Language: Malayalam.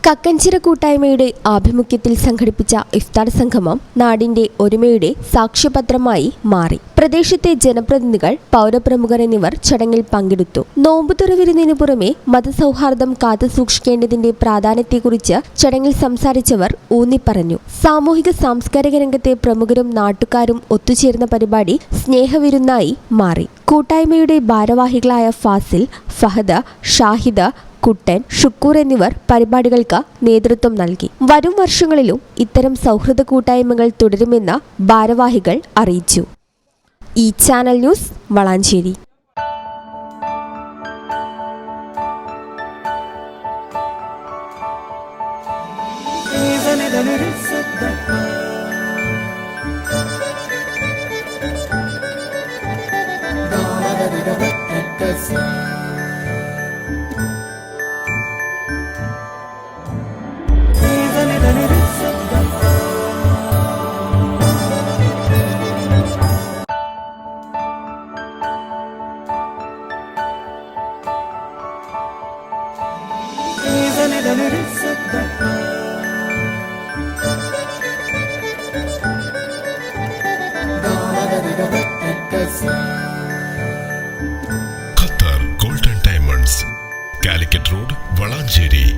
കക്കഞ്ചിറ കൂട്ടായ്മയുടെ ആഭിമുഖ്യത്തിൽ സംഘടിപ്പിച്ച ഇഫ്താർ സംഗമം നാടിന്റെ ഒരുമയുടെ സാക്ഷ്യപത്രമായി മാറി. പ്രദേശത്തെ ജനപ്രതിനിധികൾ, പൗരപ്രമുഖർ എന്നിവർ ചടങ്ങിൽ പങ്കെടുത്തു. നോമ്പുതുറ വിരുന്നിനു പുറമെ മതസൗഹാർദ്ദം കാത്തുസൂക്ഷിക്കേണ്ടതിന്റെ പ്രാധാന്യത്തെക്കുറിച്ച് ചടങ്ങിൽ സംസാരിച്ചവർ ഊന്നിപ്പറഞ്ഞു. സാമൂഹിക സാംസ്കാരിക രംഗത്തെ പ്രമുഖരും നാട്ടുകാരും ഒത്തുചേർന്ന പരിപാടി സ്നേഹവിരുന്നായി മാറി. കൂട്ടായ്മയുടെ ഭാരവാഹികളായ ഫാസിൽ, ഫഹദ്, ഷാഹിദ്, കുട്ടൻ, ഷുക്കൂർ എന്നിവർ പരിപാടികൾക്ക് നേതൃത്വം നൽകി. വരും വർഷങ്ങളിലും ഇത്തരം സൗഹൃദ കൂട്ടായ്മകൾ തുടരുമെന്ന് ഭാരവാഹികൾ അറിയിച്ചു. ഈ channel news Valanchery. Qatar golden diamonds, Calicut road, Valanchery.